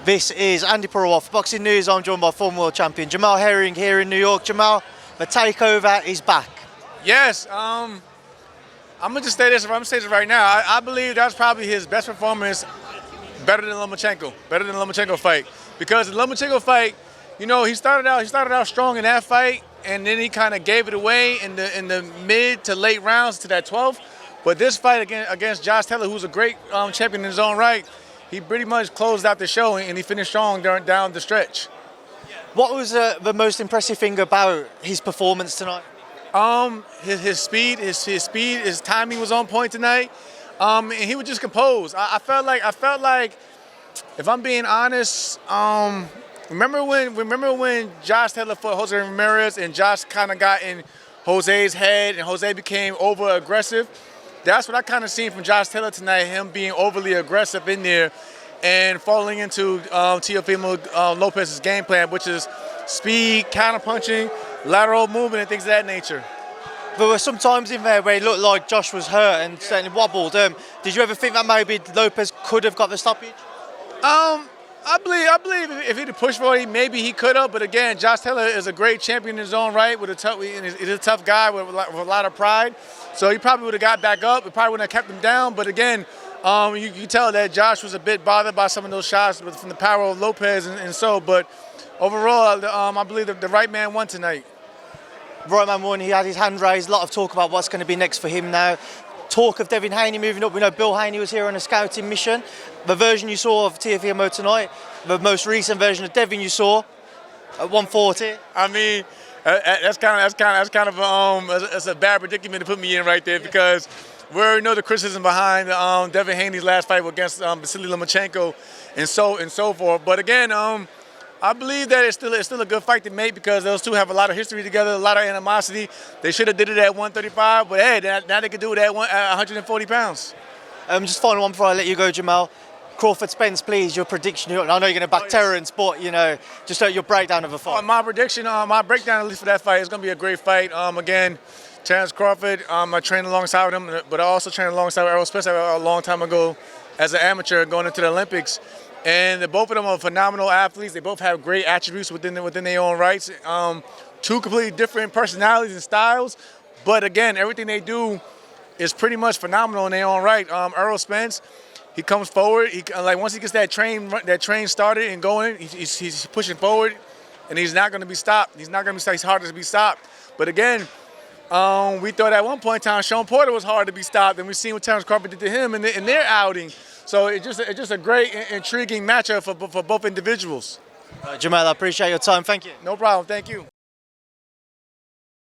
This is Andi Purewal for Boxing News. I'm joined by former world champion Jamel Herring here in New York. Jamel, the takeover is back. Yes, I'm gonna just say this. I'm gonna say this right now. I believe that's probably his best performance, better than Lomachenko fight. Because the Lomachenko fight, you know, he started out strong in that fight, and then he kind of gave it away in the mid to late rounds to that 12th. But this fight against Josh Taylor, who's a great champion in his own right, he pretty much closed out the show and he finished strong down the stretch. What was the most impressive thing about his performance tonight? His speed, his timing was on point tonight, and he was just composed. I felt like, if I'm being honest, remember when Josh Taylor fought Jose Ramirez and Josh kind of got in Jose's head and Jose became over aggressive? That's what I kind of seen from Josh Taylor tonight, him being overly aggressive in there and falling into Teofimo Lopez's game plan, which is speed, counter-punching, lateral movement, and things of that nature. There were some times in there where it looked like Josh was hurt and certainly wobbled. Did you ever think that maybe Lopez could have got the stoppage? I believe if he'd have pushed for it, maybe he could have. But again, Josh Taylor is a great champion in his own right. He's a tough guy with a lot of pride. So he probably would have got back up. It probably wouldn't have kept him down. But again, you can tell that Josh was a bit bothered by some of those shots from the power of Lopez But overall, I believe the right man won tonight. Right man won. He had his hand raised. A lot of talk about what's going to be next for him now. Talk of Devin Haney moving up. We know Bill Haney was here on a scouting mission. The version you saw of Teofimo tonight, the most recent version of Devin you saw at 140. I mean, that's a bad predicament to put me in right there, because we already know the criticism behind Devin Haney's last fight against Vasily Lomachenko and so forth. But again, I believe that it's still a good fight to make, because those two have a lot of history together, a lot of animosity. They should have did it at 135, but hey, now they can do it at 140 pounds. Just final one before I let you go, Jamel. Crawford, Spence, please, your prediction. I know you're going to back Terrence, but you know, just your breakdown of the fight. My prediction, my breakdown at least for that fight is going to be a great fight. Again, Terrence Crawford, I trained alongside with him, but I also trained alongside with Spence a long time ago as an amateur going into the Olympics. And both of them are phenomenal athletes. They both have great attributes within their own rights. Two completely different personalities and styles, but again, everything they do is pretty much phenomenal in their own right. Spence, he comes forward. Once he gets that train started and going, he's pushing forward, and he's not going to be stopped. He's not going to be stopped. He's hard to be stopped. But again, we thought at one point in time Sean Porter was hard to be stopped, and we've seen what Terrence Crawford did to him in their outing. So it's just a great, intriguing matchup for both individuals. Jamel, I appreciate your time. Thank you. No problem. Thank you.